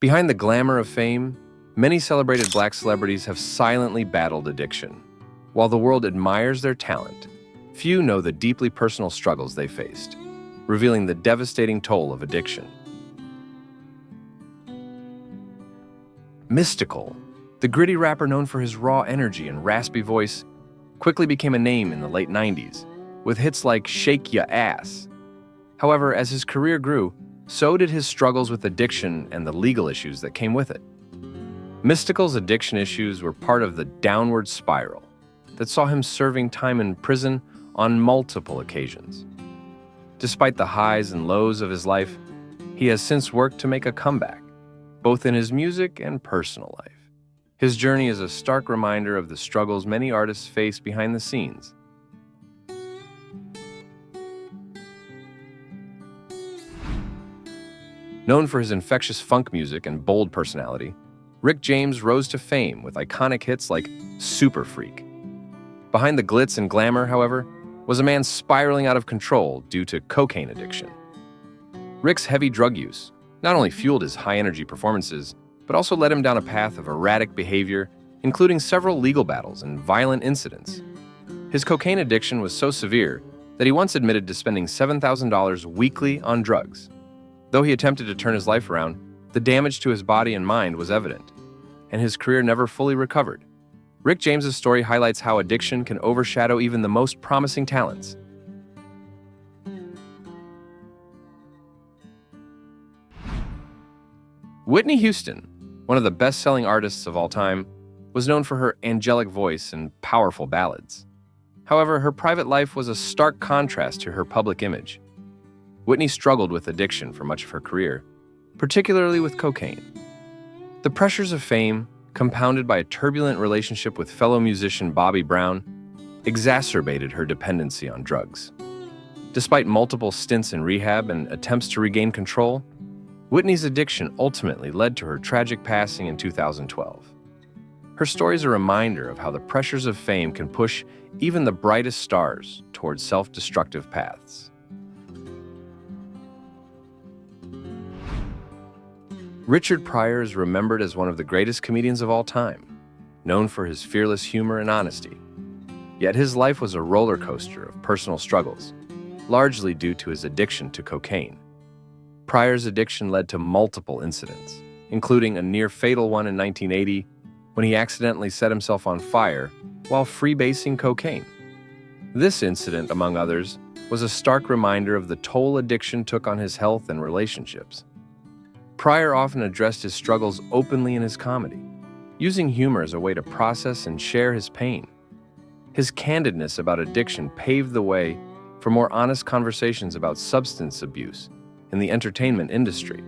Behind the glamour of fame, many celebrated Black celebrities have silently battled addiction. While the world admires their talent, few know the deeply personal struggles they faced, revealing the devastating toll of addiction. Mystikal, the gritty rapper known for his raw energy and raspy voice, quickly became a name in the late 90s, with hits like Shake Ya Ass. However, as his career grew, so did his struggles with addiction and the legal issues that came with it. Mystikal's addiction issues were part of the downward spiral that saw him serving time in prison on multiple occasions. Despite the highs and lows of his life, he has since worked to make a comeback, both in his music and personal life. His journey is a stark reminder of the struggles many artists face behind the scenes. Known for his infectious funk music and bold personality, Rick James rose to fame with iconic hits like Super Freak. Behind the glitz and glamour, however, was a man spiraling out of control due to cocaine addiction. Rick's heavy drug use not only fueled his high-energy performances, but also led him down a path of erratic behavior, including several legal battles and violent incidents. His cocaine addiction was so severe that he once admitted to spending $7,000 weekly on drugs. Though he attempted to turn his life around, the damage to his body and mind was evident, and his career never fully recovered. Rick James's story highlights how addiction can overshadow even the most promising talents. Whitney Houston, one of the best-selling artists of all time, was known for her angelic voice and powerful ballads. However, her private life was a stark contrast to her public image. Whitney struggled with addiction for much of her career, particularly with cocaine. The pressures of fame, compounded by a turbulent relationship with fellow musician Bobby Brown, exacerbated her dependency on drugs. Despite multiple stints in rehab and attempts to regain control, Whitney's addiction ultimately led to her tragic passing in 2012. Her story is a reminder of how the pressures of fame can push even the brightest stars towards self-destructive paths. Richard Pryor is remembered as one of the greatest comedians of all time, known for his fearless humor and honesty. Yet his life was a roller coaster of personal struggles, largely due to his addiction to cocaine. Pryor's addiction led to multiple incidents, including a near-fatal one in 1980 when he accidentally set himself on fire while freebasing cocaine. This incident, among others, was a stark reminder of the toll addiction took on his health and relationships. Pryor often addressed his struggles openly in his comedy, using humor as a way to process and share his pain. His candidness about addiction paved the way for more honest conversations about substance abuse in the entertainment industry.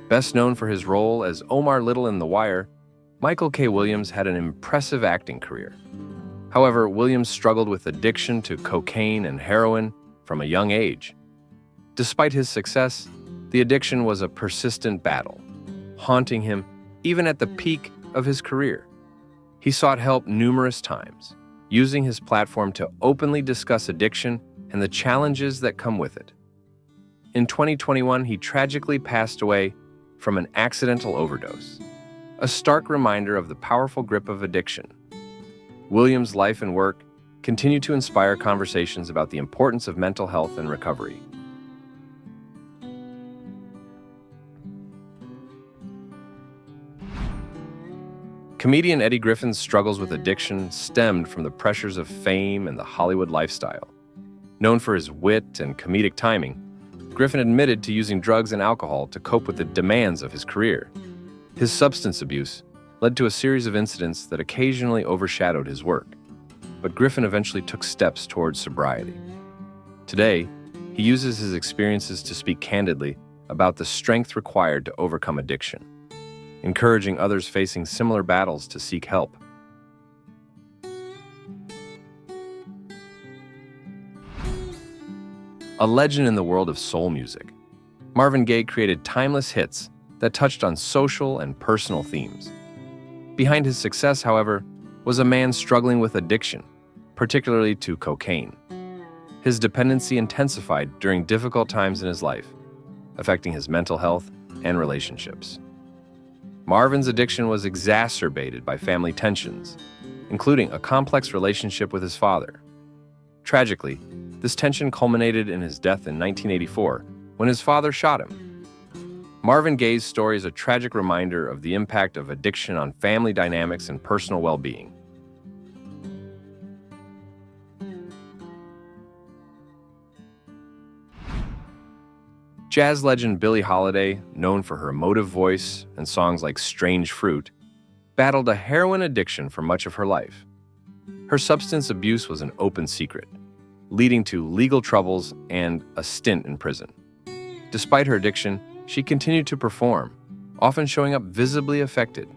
Best known for his role as Omar Little in The Wire, Michael K. Williams had an impressive acting career. However, Williams struggled with addiction to cocaine and heroin from a young age. Despite his success, the addiction was a persistent battle, haunting him even at the peak of his career. He sought help numerous times, using his platform to openly discuss addiction and the challenges that come with it. In 2021, he tragically passed away from an accidental overdose, a stark reminder of the powerful grip of addiction. Williams' life and work continue to inspire conversations about the importance of mental health and recovery. Comedian Eddie Griffin's struggles with addiction stemmed from the pressures of fame and the Hollywood lifestyle. Known for his wit and comedic timing, Griffin admitted to using drugs and alcohol to cope with the demands of his career. His substance abuse led to a series of incidents that occasionally overshadowed his work, but Griffin eventually took steps towards sobriety. Today, he uses his experiences to speak candidly about the strength required to overcome addiction, encouraging others facing similar battles to seek help. A legend in the world of soul music, Marvin Gaye created timeless hits that touched on social and personal themes. Behind his success, however, was a man struggling with addiction, particularly to cocaine. His dependency intensified during difficult times in his life, affecting his mental health and relationships. Marvin's addiction was exacerbated by family tensions, including a complex relationship with his father. Tragically, this tension culminated in his death in 1984 when his father shot him. Marvin Gaye's story is a tragic reminder of the impact of addiction on family dynamics and personal well-being. Jazz legend Billie Holiday, known for her emotive voice and songs like Strange Fruit, battled a heroin addiction for much of her life. Her substance abuse was an open secret, leading to legal troubles and a stint in prison. Despite her addiction, she continued to perform, often showing up visibly affected.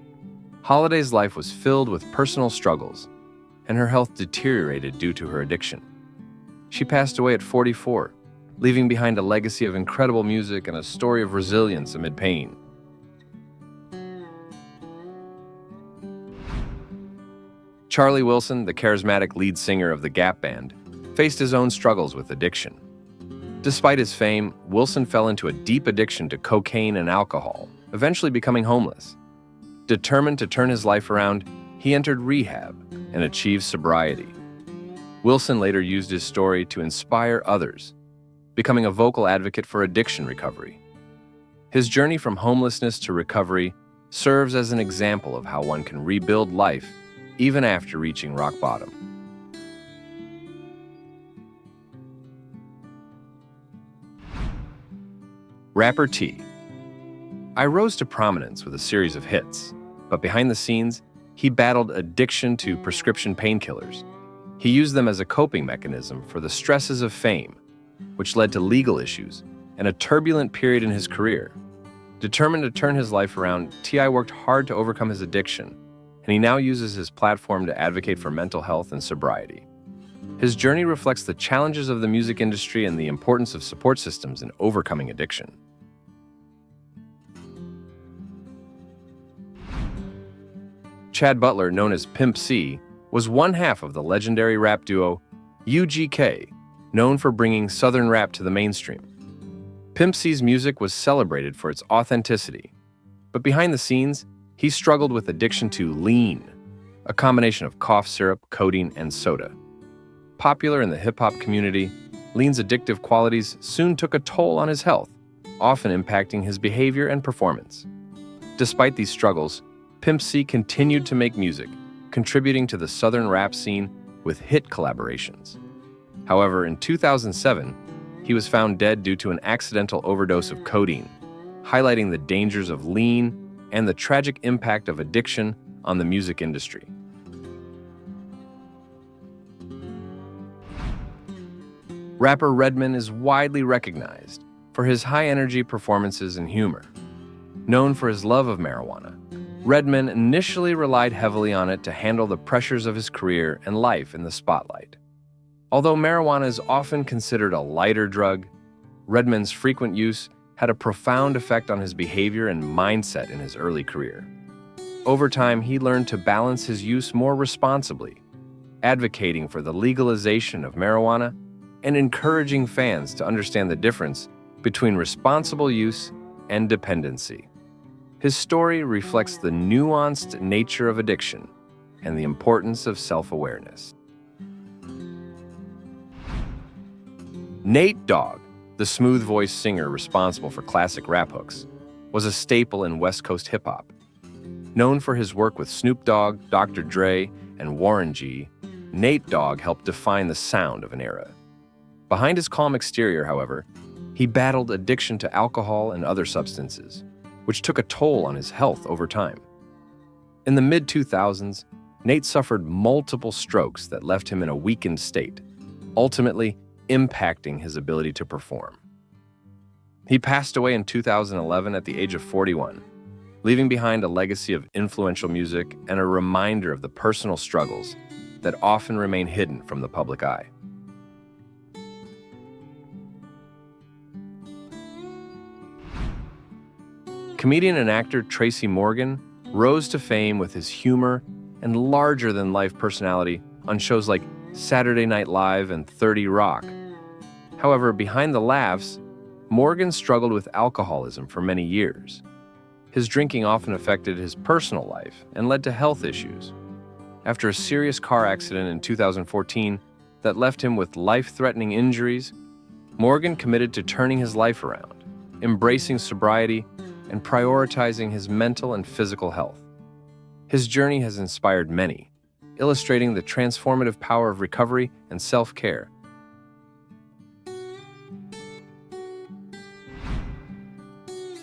Holiday's life was filled with personal struggles, and her health deteriorated due to her addiction. She passed away at 44, leaving behind a legacy of incredible music and a story of resilience amid pain. Charlie Wilson, the charismatic lead singer of the Gap Band, faced his own struggles with addiction. Despite his fame, Wilson fell into a deep addiction to cocaine and alcohol, eventually becoming homeless. Determined to turn his life around, he entered rehab and achieved sobriety. Wilson later used his story to inspire others, becoming a vocal advocate for addiction recovery. His journey from homelessness to recovery serves as an example of how one can rebuild life even after reaching rock bottom. Rapper T. I rose to prominence with a series of hits, but behind the scenes, he battled addiction to prescription painkillers. He used them as a coping mechanism for the stresses of fame, which led to legal issues and a turbulent period in his career. Determined to turn his life around, T.I. worked hard to overcome his addiction, and he now uses his platform to advocate for mental health and sobriety. His journey reflects the challenges of the music industry and the importance of support systems in overcoming addiction. Chad Butler, known as Pimp C, was one half of the legendary rap duo UGK, known for bringing Southern rap to the mainstream. Pimp C's music was celebrated for its authenticity, but behind the scenes, he struggled with addiction to lean, a combination of cough syrup, codeine, and soda. Popular in the hip-hop community, lean's addictive qualities soon took a toll on his health, often impacting his behavior and performance. Despite these struggles, Pimp C continued to make music, contributing to the Southern rap scene with hit collaborations. However, in 2007, he was found dead due to an accidental overdose of codeine, highlighting the dangers of lean and the tragic impact of addiction on the music industry. Rapper Redman is widely recognized for his high-energy performances and humor. Known for his love of marijuana, Redman initially relied heavily on it to handle the pressures of his career and life in the spotlight. Although marijuana is often considered a lighter drug, Redman's frequent use had a profound effect on his behavior and mindset in his early career. Over time, he learned to balance his use more responsibly, advocating for the legalization of marijuana and encouraging fans to understand the difference between responsible use and dependency. His story reflects the nuanced nature of addiction and the importance of self-awareness. Nate Dogg, the smooth-voiced singer responsible for classic rap hooks, was a staple in West Coast hip-hop. Known for his work with Snoop Dogg, Dr. Dre, and Warren G., Nate Dogg helped define the sound of an era. Behind his calm exterior, however, he battled addiction to alcohol and other substances, which took a toll on his health over time. In the mid-2000s, Nate suffered multiple strokes that left him in a weakened state, ultimately impacting his ability to perform. He passed away in 2011 at the age of 41, leaving behind a legacy of influential music and a reminder of the personal struggles that often remain hidden from the public eye. Comedian and actor Tracy Morgan rose to fame with his humor and larger-than-life personality on shows like Saturday Night Live and 30 Rock, However, behind the laughs, Morgan struggled with alcoholism for many years. His drinking often affected his personal life and led to health issues. After a serious car accident in 2014 that left him with life-threatening injuries, Morgan committed to turning his life around, embracing sobriety, and prioritizing his mental and physical health. His journey has inspired many, illustrating the transformative power of recovery and self-care.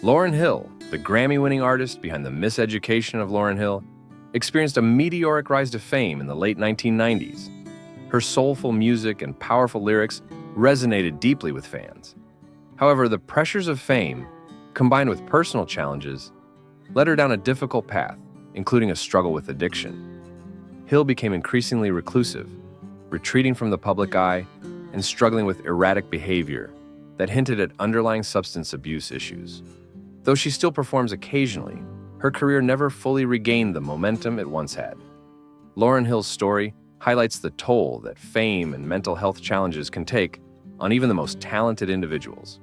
Lauryn Hill, the Grammy-winning artist behind the miseducation of Lauryn Hill, experienced a meteoric rise to fame in the late 1990s. Her soulful music and powerful lyrics resonated deeply with fans. However, the pressures of fame, combined with personal challenges, led her down a difficult path, including a struggle with addiction. Hill became increasingly reclusive, retreating from the public eye and struggling with erratic behavior that hinted at underlying substance abuse issues. Though she still performs occasionally, her career never fully regained the momentum it once had. Lauryn Hill's story highlights the toll that fame and mental health challenges can take on even the most talented individuals.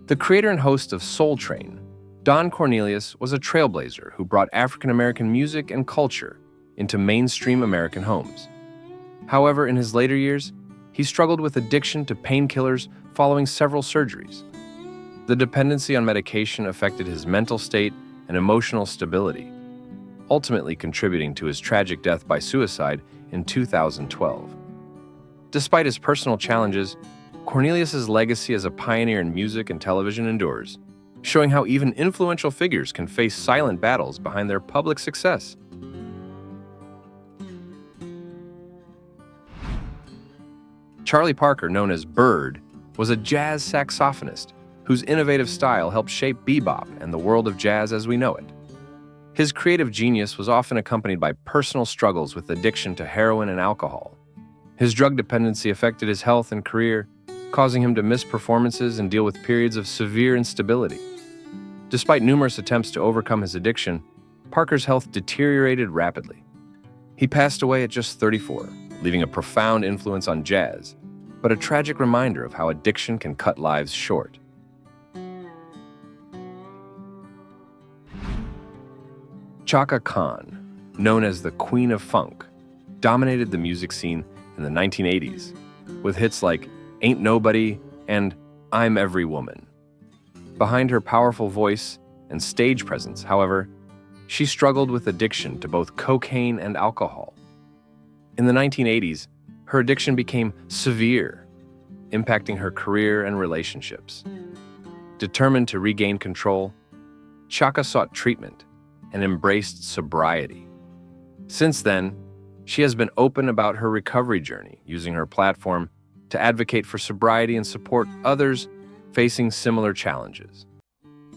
The creator and host of Soul Train, Don Cornelius was a trailblazer who brought African-American music and culture into mainstream American homes. However, in his later years, he struggled with addiction to painkillers following several surgeries. The dependency on medication affected his mental state and emotional stability, ultimately contributing to his tragic death by suicide in 2012. Despite his personal challenges, Cornelius's legacy as a pioneer in music and television endures, showing how even influential figures can face silent battles behind their public success. Charlie Parker, known as Bird, was a jazz saxophonist whose innovative style helped shape bebop and the world of jazz as we know it. His creative genius was often accompanied by personal struggles with addiction to heroin and alcohol. His drug dependency affected his health and career, causing him to miss performances and deal with periods of severe instability. Despite numerous attempts to overcome his addiction, Parker's health deteriorated rapidly. He passed away at just 34, leaving a profound influence on jazz, but a tragic reminder of how addiction can cut lives short. Chaka Khan, known as the Queen of Funk, dominated the music scene in the 1980s, with hits like Ain't Nobody and I'm Every Woman. Behind her powerful voice and stage presence, however, she struggled with addiction to both cocaine and alcohol. In the 1980s, her addiction became severe, impacting her career and relationships. Determined to regain control, Chaka sought treatment and embraced sobriety. Since then, she has been open about her recovery journey, using her platform to advocate for sobriety and support others facing similar challenges.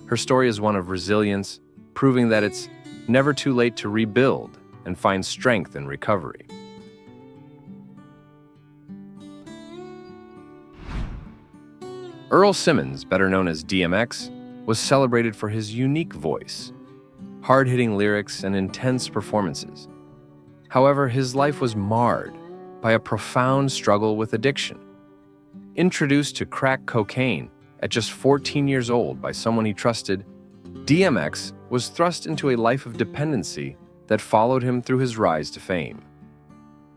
Her story is one of resilience, proving that it's never too late to rebuild and find strength in recovery. Earl Simmons, better known as DMX, was celebrated for his unique voice, hard-hitting lyrics, and intense performances. However, his life was marred by a profound struggle with addiction. Introduced to crack cocaine at just 14 years old by someone he trusted, DMX was thrust into a life of dependency that followed him through his rise to fame.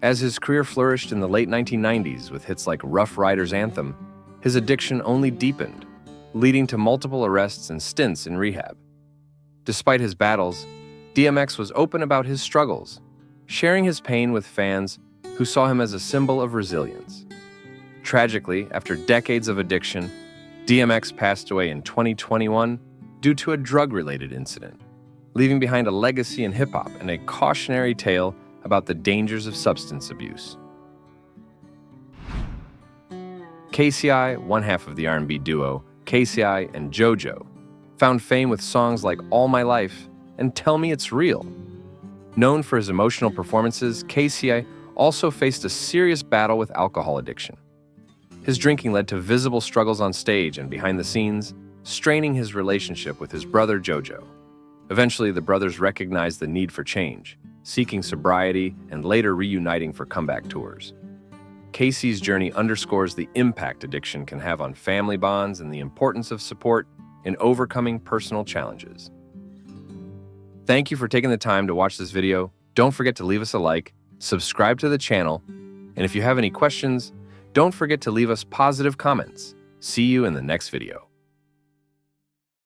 As his career flourished in the late 1990s with hits like Rough Riders Anthem, his addiction only deepened, leading to multiple arrests and stints in rehab. Despite his battles, DMX was open about his struggles, sharing his pain with fans who saw him as a symbol of resilience. Tragically, after decades of addiction, DMX passed away in 2021 due to a drug-related incident, leaving behind a legacy in hip-hop and a cautionary tale about the dangers of substance abuse. KCI, one half of the R&B duo KCI and JoJo, found fame with songs like All My Life and Tell Me It's Real. Known for his emotional performances, KCI also faced a serious battle with alcohol addiction. His drinking led to visible struggles on stage and behind the scenes, straining his relationship with his brother JoJo. Eventually, the brothers recognized the need for change, seeking sobriety, and later reuniting for comeback tours. Casey's journey underscores the impact addiction can have on family bonds and the importance of support in overcoming personal challenges. Thank you for taking the time to watch this video. Don't forget to leave us a like, subscribe to the channel, and if you have any questions, don't forget to leave us positive comments. See you in the next video.